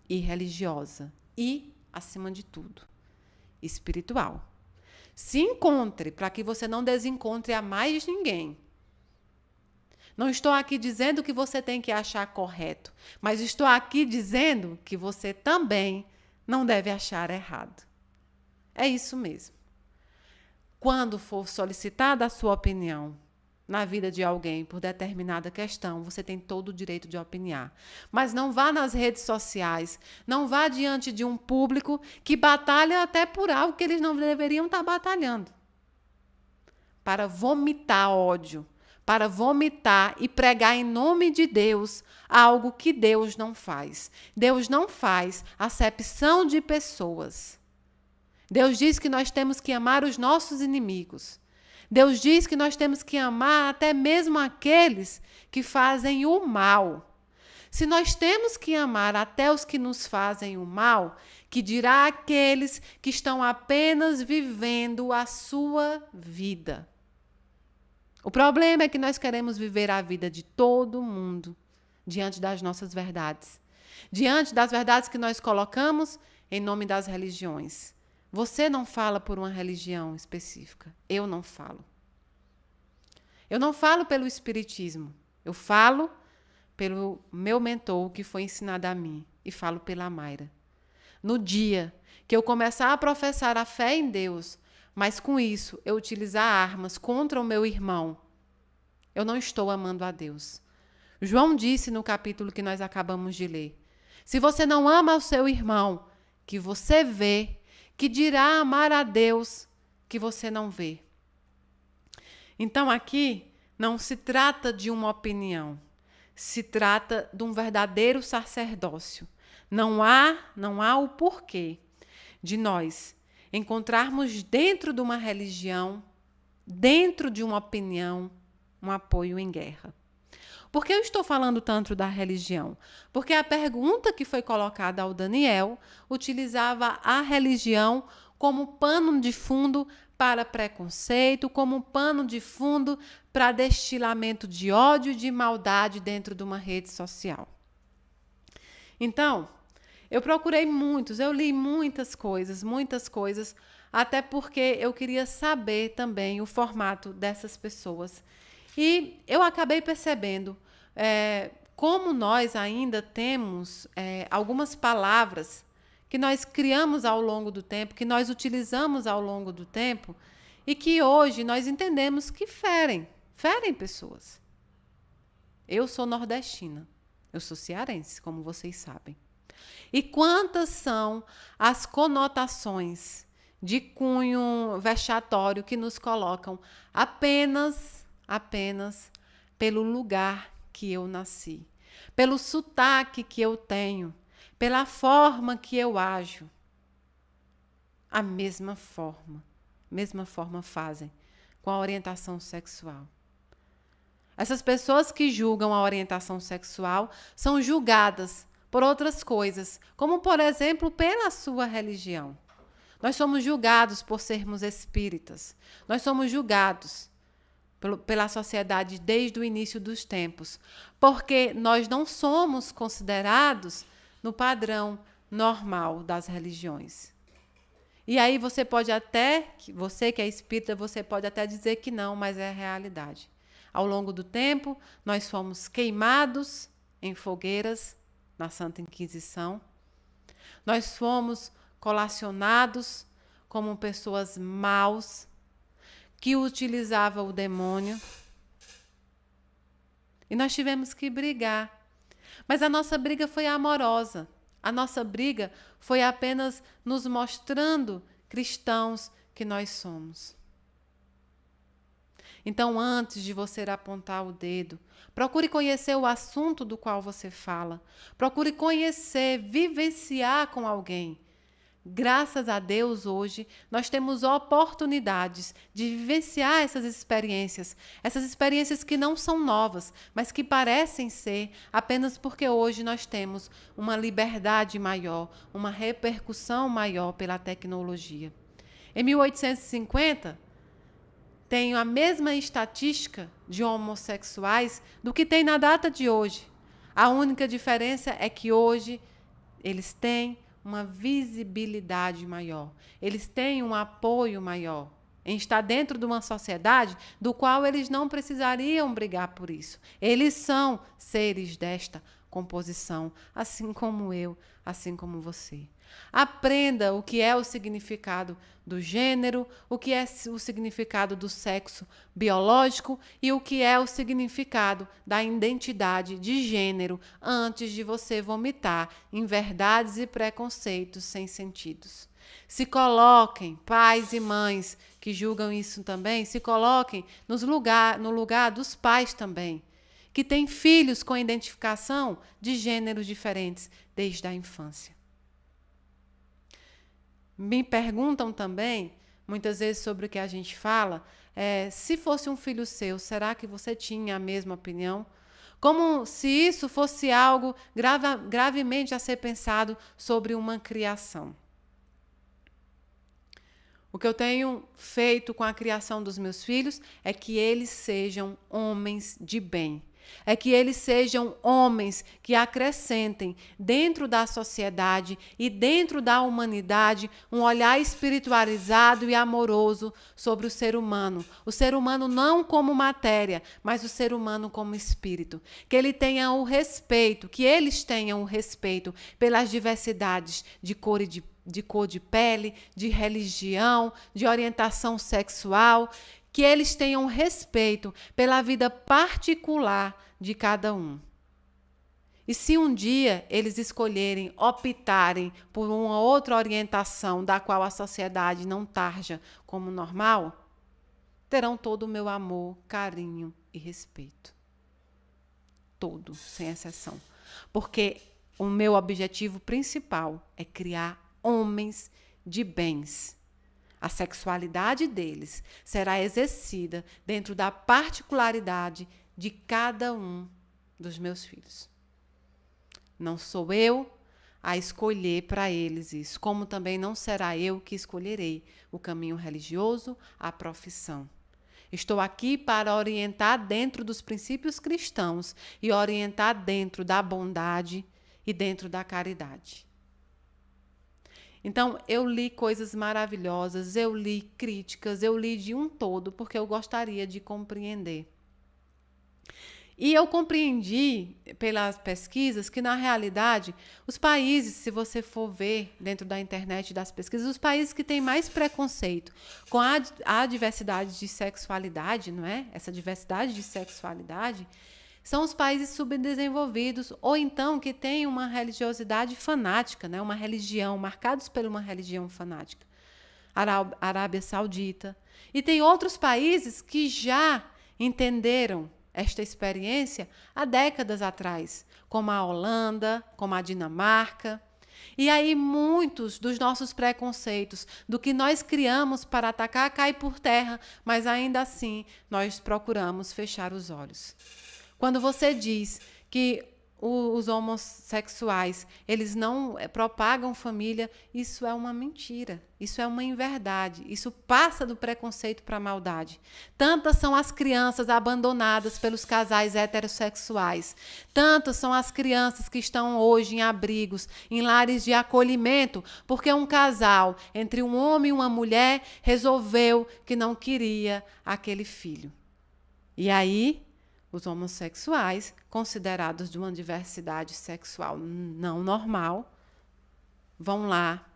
A: e religiosa e, acima de tudo, espiritual. Se encontre para que você não desencontre a mais ninguém. Não estou aqui dizendo que você tem que achar correto, mas estou aqui dizendo que você também não deve achar errado. É isso mesmo. Quando for solicitada a sua opinião na vida de alguém por determinada questão, você tem todo o direito de opinar. Mas não vá nas redes sociais, não vá diante de um público que batalha até por algo que eles não deveriam estar batalhando. Para vomitar ódio, para vomitar e pregar em nome de Deus algo que Deus não faz. Deus não faz acepção de pessoas. Deus diz que nós temos que amar os nossos inimigos. Deus diz que nós temos que amar até mesmo aqueles que fazem o mal. Se nós temos que amar até os que nos fazem o mal, que dirá aqueles que estão apenas vivendo a sua vida. O problema é que nós queremos viver a vida de todo mundo diante das nossas verdades. Diante das verdades que nós colocamos em nome das religiões. Você não fala por uma religião específica. Eu não falo. Eu não falo pelo espiritismo. Eu falo pelo meu mentor que foi ensinado a mim. E falo pela Mayra. No dia que eu começar a professar a fé em Deus, mas com isso eu utilizar armas contra o meu irmão, eu não estou amando a Deus. João disse no capítulo que nós acabamos de ler: se você não ama o seu irmão, que você vê, que dirá amar a Deus que você não vê. Então aqui não se trata de uma opinião, se trata de um verdadeiro sacerdócio. Não há o porquê de nós encontrarmos dentro de uma religião, dentro de uma opinião, um apoio em guerra. Por que eu estou falando tanto da religião? Porque a pergunta que foi colocada ao Daniel utilizava a religião como pano de fundo para preconceito, como pano de fundo para destilamento de ódio e de maldade dentro de uma rede social. Então, eu procurei eu li muitas coisas, até porque eu queria saber também o formato dessas pessoas. E eu acabei percebendo como nós ainda temos algumas palavras que nós criamos ao longo do tempo, que nós utilizamos ao longo do tempo e que hoje nós entendemos que ferem. ferem pessoas. Eu sou nordestina, eu sou cearense, como vocês sabem. E quantas são as conotações de cunho vexatório que nos colocam apenas pelo lugar que eu nasci, pelo sotaque que eu tenho, pela forma que eu ajo. A mesma forma fazem com a orientação sexual. Essas pessoas que julgam a orientação sexual são julgadas por outras coisas, como, por exemplo, pela sua religião. Nós somos julgados por sermos espíritas. Nós somos julgados pela sociedade desde o início dos tempos, porque nós não somos considerados no padrão normal das religiões. E aí você que é espírita, você pode até dizer que não, mas é a realidade. Ao longo do tempo, nós fomos queimados em fogueiras na Santa Inquisição. Nós fomos colacionados como pessoas maus que utilizavam o demônio. E nós tivemos que brigar. Mas a nossa briga foi amorosa. A nossa briga foi apenas nos mostrando cristãos que nós somos. Então, antes de você apontar o dedo, procure conhecer o assunto do qual você fala. Procure conhecer, vivenciar com alguém. Graças a Deus, hoje, nós temos oportunidades de vivenciar essas experiências que não são novas, mas que parecem ser apenas porque hoje nós temos uma liberdade maior, uma repercussão maior pela tecnologia. Em 1850, tem a mesma estatística de homossexuais do que tem na data de hoje. A única diferença é que hoje eles têm uma visibilidade maior, eles têm um apoio maior em estar dentro de uma sociedade do qual eles não precisariam brigar por isso. Eles são seres desta composição, assim como eu, assim como você. Aprenda o que é o significado do gênero, o que é o significado do sexo biológico e o que é o significado da identidade de gênero antes de você vomitar em verdades e preconceitos sem sentidos. Se coloquem, pais e mães que julgam isso também, se coloquem no lugar dos pais também, que têm filhos com identificação de gêneros diferentes desde a infância. Me perguntam também, muitas vezes, sobre o que a gente fala, se fosse um filho seu, será que você tinha a mesma opinião? Como se isso fosse algo gravemente a ser pensado sobre uma criação. O que eu tenho feito com a criação dos meus filhos é que eles sejam homens de bem. É que eles sejam homens que acrescentem dentro da sociedade e dentro da humanidade um olhar espiritualizado e amoroso sobre o ser humano. O ser humano não como matéria, mas o ser humano como espírito. Que ele tenha o respeito, que eles tenham o respeito pelas diversidades de cor de pele, de religião, de orientação sexual, que eles tenham respeito pela vida particular de cada um. E se um dia eles optarem por uma outra orientação da qual a sociedade não tarja como normal, terão todo o meu amor, carinho e respeito. Todo, sem exceção. Porque o meu objetivo principal é criar homens de bens. A sexualidade deles será exercida dentro da particularidade de cada um dos meus filhos. Não sou eu a escolher para eles isso, como também não será eu que escolherei o caminho religioso, a profissão. Estou aqui para orientar dentro dos princípios cristãos e orientar dentro da bondade e dentro da caridade. Então, eu li coisas maravilhosas, eu li críticas, eu li de um todo, porque eu gostaria de compreender. E eu compreendi pelas pesquisas que, na realidade, os países, se você for ver dentro da internet das pesquisas, os países que têm mais preconceito com a diversidade de sexualidade, não é? Essa diversidade de sexualidade, são os países subdesenvolvidos ou então que têm uma religiosidade fanática, né? Uma religião, marcados por uma religião fanática. Arábia Saudita. E tem outros países que já entenderam esta experiência há décadas atrás, como a Holanda, como a Dinamarca. E aí muitos dos nossos preconceitos, do que nós criamos para atacar, cai por terra, mas ainda assim nós procuramos fechar os olhos. Quando você diz que os homossexuais, eles não propagam família, isso é uma mentira, isso é uma inverdade, isso passa do preconceito para a maldade. Tantas são as crianças abandonadas pelos casais heterossexuais, tantas são as crianças que estão hoje em abrigos, em lares de acolhimento, porque um casal, entre um homem e uma mulher, resolveu que não queria aquele filho. E aí, os homossexuais, considerados de uma diversidade sexual não normal, vão lá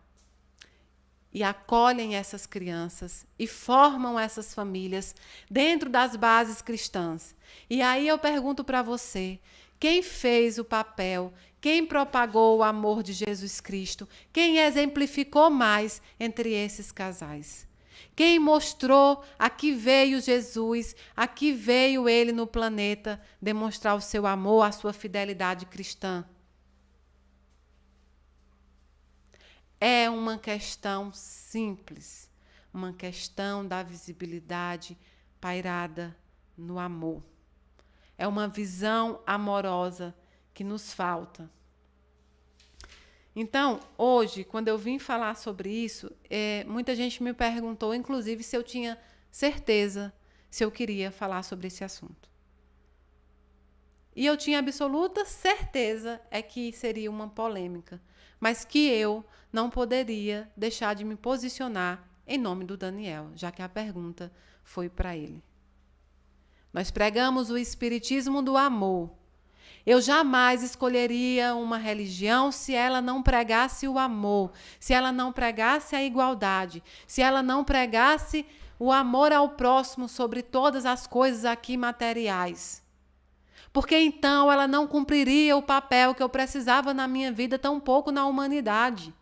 A: e acolhem essas crianças e formam essas famílias dentro das bases cristãs. E aí eu pergunto para você, quem fez o papel, quem propagou o amor de Jesus Cristo, quem exemplificou mais entre esses casais? Quem mostrou a que veio Jesus, a que veio ele no planeta demonstrar o seu amor, a sua fidelidade cristã? É uma questão simples, uma questão da visibilidade pairada no amor. É uma visão amorosa que nos falta. Então, hoje, quando eu vim falar sobre isso, muita gente me perguntou, inclusive, se eu tinha certeza se eu queria falar sobre esse assunto. E eu tinha absoluta certeza que seria uma polêmica, mas que eu não poderia deixar de me posicionar em nome do Daniel, já que a pergunta foi para ele. Nós pregamos o espiritismo do amor. Eu jamais escolheria uma religião se ela não pregasse o amor, se ela não pregasse a igualdade, se ela não pregasse o amor ao próximo sobre todas as coisas aqui materiais. Porque então ela não cumpriria o papel que eu precisava na minha vida, tampouco na humanidade,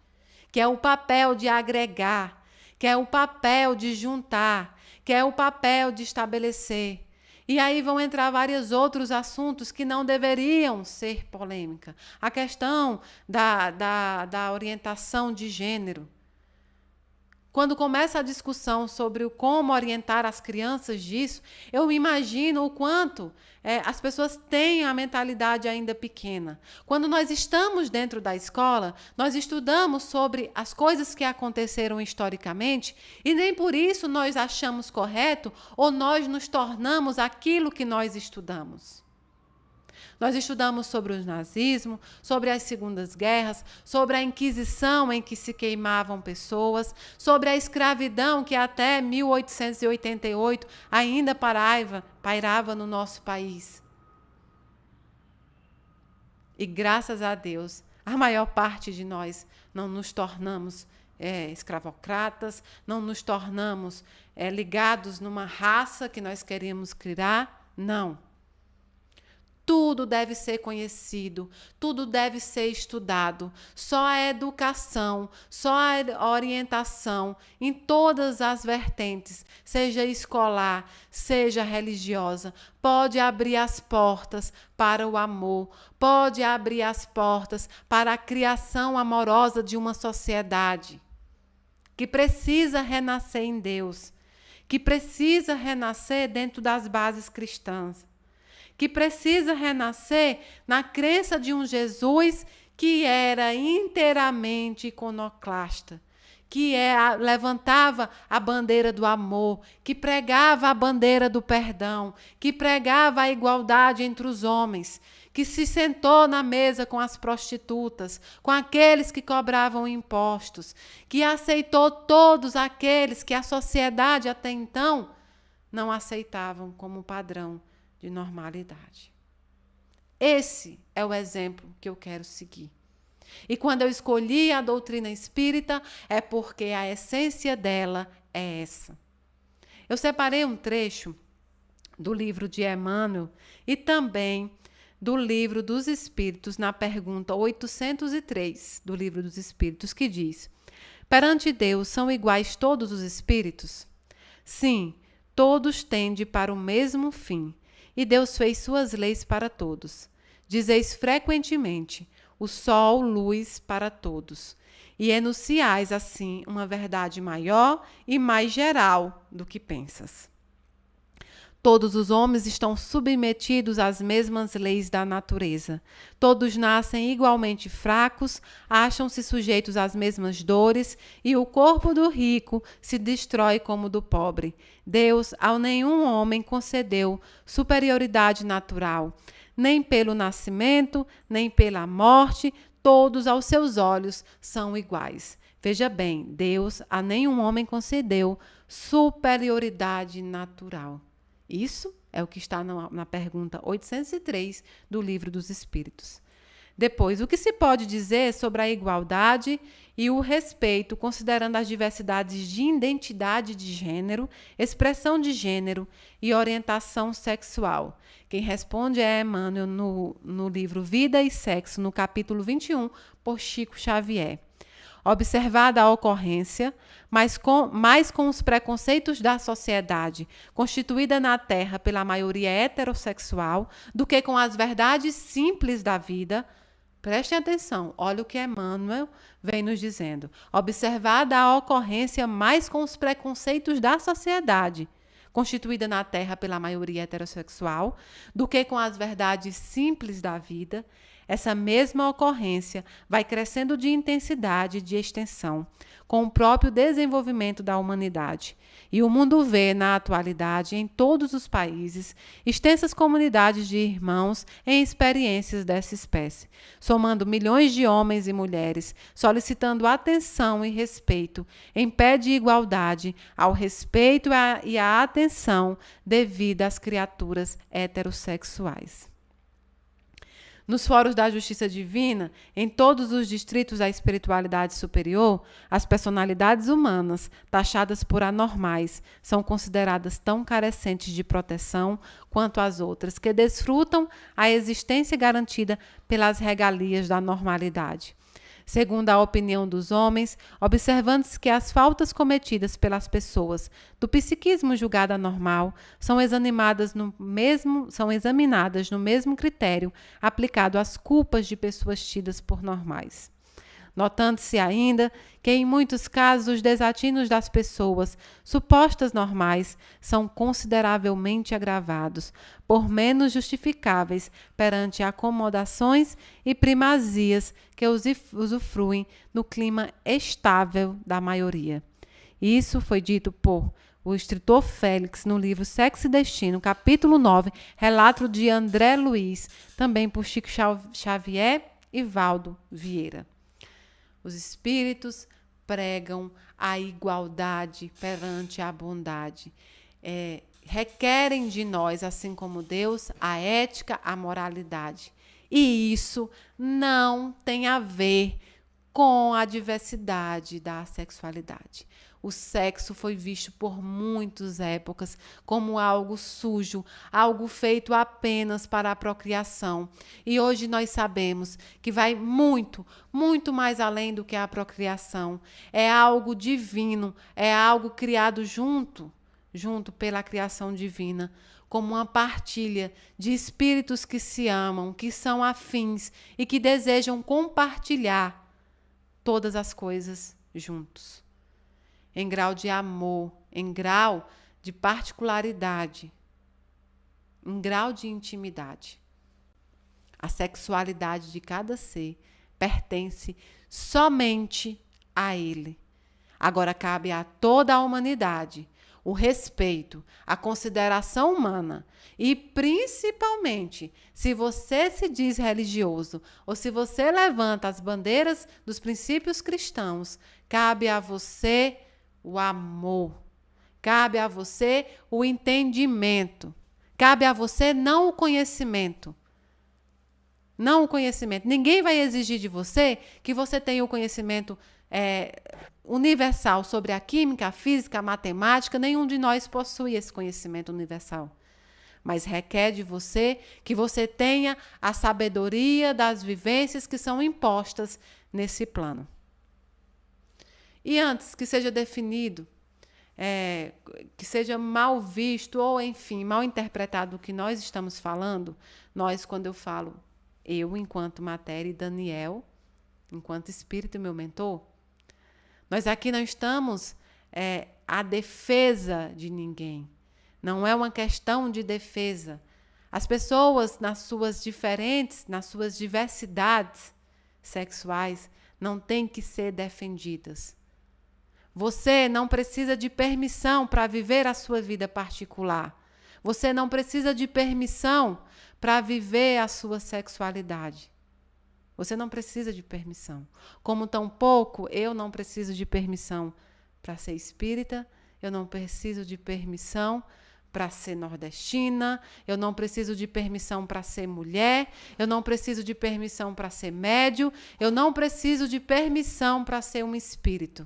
A: que é o papel de agregar, que é o papel de juntar, que é o papel de estabelecer. E aí vão entrar vários outros assuntos que não deveriam ser polêmica. A questão da orientação de gênero. Quando começa a discussão sobre como orientar as crianças disso, eu imagino o quanto as pessoas têm a mentalidade ainda pequena. Quando nós estamos dentro da escola, nós estudamos sobre as coisas que aconteceram historicamente e nem por isso nós achamos correto ou nós nos tornamos aquilo que nós estudamos. Nós estudamos sobre o nazismo, sobre as segundas guerras, sobre a Inquisição em que se queimavam pessoas, sobre a escravidão que até 1888 ainda pairava no nosso país. E graças a Deus, a maior parte de nós não nos tornamos escravocratas, não nos tornamos ligados numa raça que nós queremos criar, não. Tudo deve ser conhecido, tudo deve ser estudado. Só a educação, só a orientação em todas as vertentes, seja escolar, seja religiosa, pode abrir as portas para o amor, pode abrir as portas para a criação amorosa de uma sociedade que precisa renascer em Deus, que precisa renascer dentro das bases cristãs, que precisa renascer na crença de um Jesus que era inteiramente iconoclasta, que levantava a bandeira do amor, que pregava a bandeira do perdão, que pregava a igualdade entre os homens, que se sentou na mesa com as prostitutas, com aqueles que cobravam impostos, que aceitou todos aqueles que a sociedade até então não aceitavam como padrão de normalidade. Esse é o exemplo que eu quero seguir. E quando eu escolhi a doutrina espírita, é porque a essência dela é essa. Eu separei um trecho do livro de Emmanuel e também do livro dos Espíritos, na pergunta 803 do livro dos Espíritos, que diz: perante Deus são iguais todos os espíritos? Sim, todos tendem para o mesmo fim, e Deus fez suas leis para todos. Dizeis frequentemente: o sol, luz para todos. E enunciais, assim, uma verdade maior e mais geral do que pensas. Todos os homens estão submetidos às mesmas leis da natureza. Todos nascem igualmente fracos, acham-se sujeitos às mesmas dores, e o corpo do rico se destrói como o do pobre. Deus ao nenhum homem concedeu superioridade natural, nem pelo nascimento, nem pela morte, todos aos seus olhos são iguais. Veja bem, Deus a nenhum homem concedeu superioridade natural. Isso é o que está na pergunta 803 do Livro dos Espíritos. Depois, o que se pode dizer sobre a igualdade e o respeito, considerando as diversidades de identidade de gênero, expressão de gênero e orientação sexual? Quem responde é Emmanuel no livro Vida e Sexo, no capítulo 21, por Chico Xavier. Observada a ocorrência, mas com os preconceitos da sociedade, constituída na Terra pela maioria heterossexual, do que com as verdades simples da vida. Prestem atenção, olha o que Emmanuel vem nos dizendo. Observada a ocorrência, mais com os preconceitos da sociedade, constituída na Terra pela maioria heterossexual, do que com as verdades simples da vida, essa mesma ocorrência vai crescendo de intensidade e de extensão, com o próprio desenvolvimento da humanidade. E o mundo vê, na atualidade, em todos os países, extensas comunidades de irmãos em experiências dessa espécie, somando milhões de homens e mulheres, solicitando atenção e respeito, em pé de igualdade ao respeito e à atenção devida às criaturas heterossexuais. Nos fóruns da Justiça Divina, em todos os distritos da espiritualidade superior, as personalidades humanas, taxadas por anormais, são consideradas tão carecentes de proteção quanto as outras, que desfrutam a existência garantida pelas regalias da normalidade. Segundo a opinião dos homens, observando-se que as faltas cometidas pelas pessoas do psiquismo julgado anormal são examinadas no mesmo critério aplicado às culpas de pessoas tidas por normais. Notando-se ainda que, em muitos casos, os desatinos das pessoas supostas normais são consideravelmente agravados, por menos justificáveis perante acomodações e primazias que usufruem no clima estável da maioria. Isso foi dito por o escritor Félix no livro Sexo e Destino, capítulo 9, relato de André Luiz, também por Chico Xavier e Valdo Vieira. Os espíritos pregam a igualdade perante a bondade. Requerem de nós, assim como Deus, a ética, a moralidade. E isso não tem a ver com a diversidade da sexualidade. O sexo foi visto por muitas épocas como algo sujo, algo feito apenas para a procriação. E hoje nós sabemos que vai muito, muito mais além do que a procriação. É algo divino, é algo criado junto pela criação divina, como uma partilha de espíritos que se amam, que são afins e que desejam compartilhar todas as coisas juntos. Em grau de amor, em grau de particularidade, em grau de intimidade. A sexualidade de cada ser pertence somente a ele. Agora cabe a toda a humanidade o respeito, a consideração humana e, principalmente, se você se diz religioso ou se você levanta as bandeiras dos princípios cristãos, cabe a você o amor, cabe a você o entendimento, cabe a você não o conhecimento, Não o conhecimento. Ninguém vai exigir de você que você tenha o conhecimento universal sobre a química, a física, a matemática. Nenhum de nós possui esse conhecimento universal. Mas requer de você que você tenha a sabedoria das vivências que são impostas nesse plano. E antes que seja definido, que seja mal visto ou, enfim, mal interpretado o que nós estamos falando, nós, quando eu falo eu enquanto matéria e Daniel enquanto espírito e meu mentor, nós aqui não estamos à defesa de ninguém. Não é uma questão de defesa. As pessoas, nas suas diversidades sexuais, não têm que ser defendidas. Você não precisa de permissão para viver a sua vida particular. Você não precisa de permissão para viver a sua sexualidade. Você não precisa de permissão. Como tampouco eu não preciso de permissão para ser espírita, eu não preciso de permissão para ser nordestina, eu não preciso de permissão para ser mulher, eu não preciso de permissão para ser médio, eu não preciso de permissão para ser um espírito.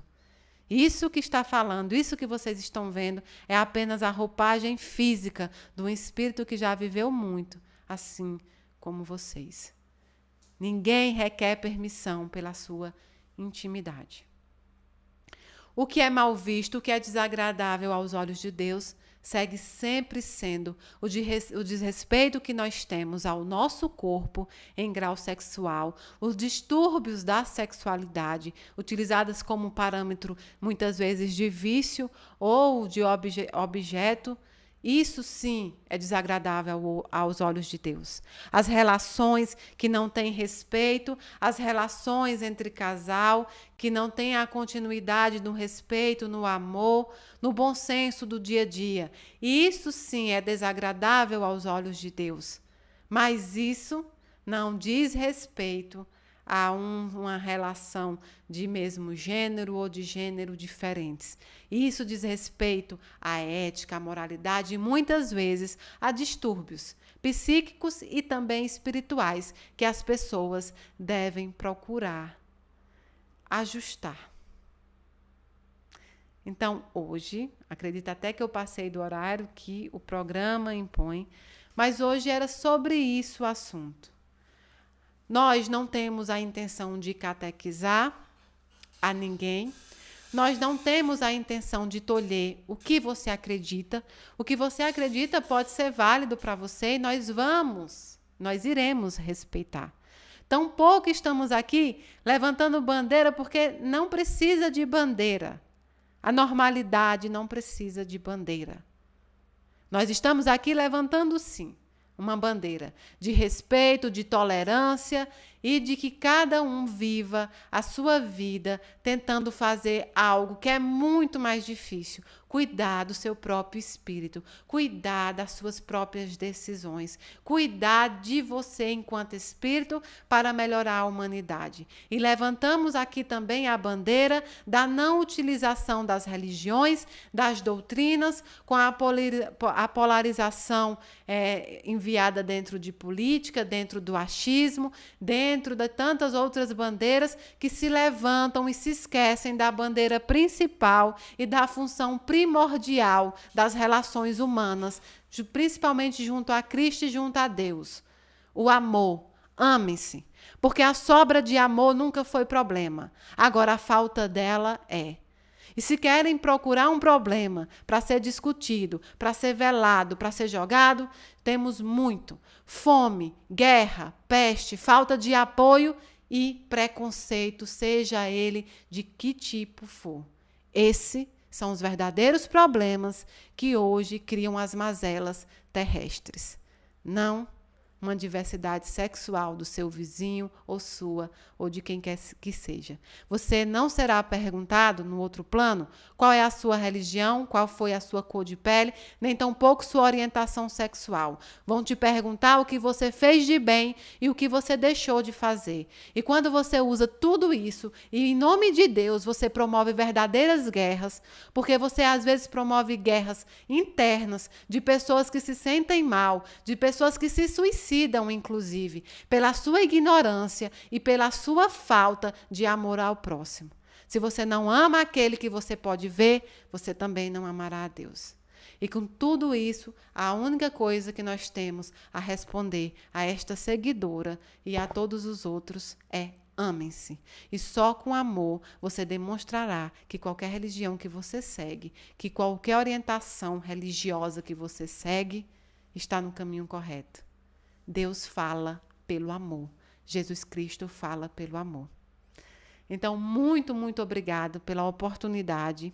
A: Isso que está falando, isso que vocês estão vendo, é apenas a roupagem física de um espírito que já viveu muito, assim como vocês. Ninguém requer permissão pela sua intimidade. O que é mal visto, o que é desagradável aos olhos de Deus, segue sempre sendo o desrespeito que nós temos ao nosso corpo em grau sexual, os distúrbios da sexualidade, utilizadas como parâmetro muitas vezes de vício ou de objeto. Isso sim é desagradável aos olhos de Deus. As relações que não têm respeito, as relações entre casal que não têm a continuidade no respeito, no amor, no bom senso do dia a dia. Isso sim é desagradável aos olhos de Deus. Mas isso não diz respeito a uma relação de mesmo gênero ou de gênero diferentes. Isso diz respeito à ética, à moralidade e muitas vezes a distúrbios psíquicos e também espirituais que as pessoas devem procurar ajustar. Então, hoje, acredito até que eu passei do horário que o programa impõe, mas hoje era sobre isso o assunto. Nós não temos a intenção de catequizar a ninguém. Nós não temos a intenção de tolher o que você acredita. O que você acredita pode ser válido para você e nós iremos respeitar. Tampouco estamos aqui levantando bandeira porque não precisa de bandeira. A normalidade não precisa de bandeira. Nós estamos aqui levantando, sim, uma bandeira de respeito, de tolerância e de que cada um viva a sua vida tentando fazer algo que é muito mais difícil. Cuidar do seu próprio espírito, cuidar das suas próprias decisões, cuidar de você enquanto espírito para melhorar a humanidade. E levantamos aqui também a bandeira da não utilização das religiões, das doutrinas, com a polarização enviada dentro de política, dentro do achismo, dentro de tantas outras bandeiras que se levantam e se esquecem da bandeira principal e da função primordial das relações humanas, principalmente junto a Cristo e junto a Deus. O amor. Amem-se, porque a sobra de amor nunca foi problema. Agora a falta dela é. E se querem procurar um problema para ser discutido, para ser velado, para ser jogado, temos muito. Fome, guerra, peste, falta de apoio e preconceito, seja ele de que tipo for. Esses são os verdadeiros problemas que hoje criam as mazelas terrestres. Não uma diversidade sexual do seu vizinho ou sua, ou de quem quer que seja. Você não será perguntado no outro plano qual é a sua religião, qual foi a sua cor de pele, nem tampouco sua orientação sexual. Vão te perguntar o que você fez de bem e o que você deixou de fazer. E quando você usa tudo isso, e em nome de Deus você promove verdadeiras guerras, porque você às vezes promove guerras internas de pessoas que se sentem mal, de pessoas que se suicidam, decidam, inclusive, pela sua ignorância e pela sua falta de amor ao próximo. Se você não ama aquele que você pode ver, você também não amará a Deus. E com tudo isso, a única coisa que nós temos a responder a esta seguidora e a todos os outros é: amem-se. E só com amor você demonstrará que qualquer religião que você segue, que qualquer orientação religiosa que você segue, está no caminho correto. Deus fala pelo amor. Jesus Cristo fala pelo amor. Então, muito, muito obrigado pela oportunidade.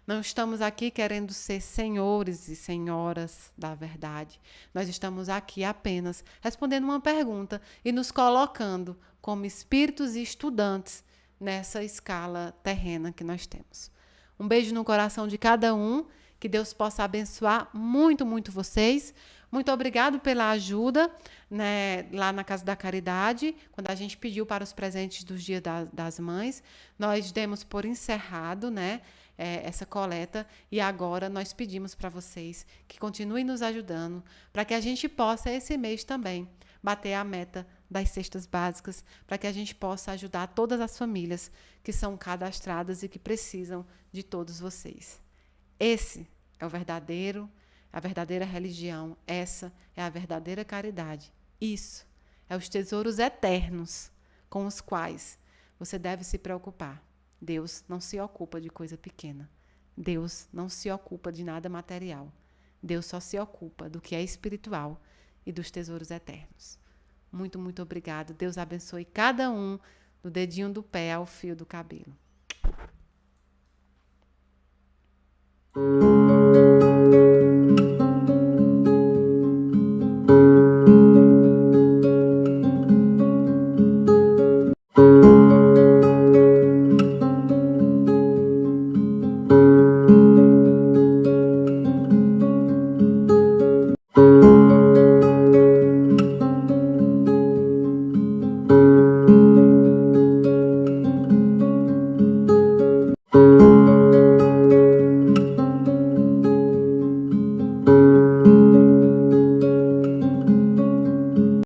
A: Não estamos aqui querendo ser senhores e senhoras da verdade. Nós estamos aqui apenas respondendo uma pergunta e nos colocando como espíritos e estudantes nessa escala terrena que nós temos. Um beijo no coração de cada um. Que Deus possa abençoar muito, muito vocês. Muito obrigado pela ajuda, né, lá na Casa da Caridade, quando a gente pediu para os presentes dos Dias das Mães. Nós demos por encerrado, né, essa coleta, e agora nós pedimos para vocês que continuem nos ajudando, para que a gente possa, esse mês também, bater a meta das cestas básicas, para que a gente possa ajudar todas as famílias que são cadastradas e que precisam de todos vocês. Esse é a verdadeira religião. Essa é a verdadeira caridade. Isso é os tesouros eternos com os quais você deve se preocupar. Deus não se ocupa de coisa pequena. Deus não se ocupa de nada material. Deus só se ocupa do que é espiritual e dos tesouros eternos. Muito, muito obrigado. Deus abençoe cada um, do dedinho do pé ao fio do cabelo.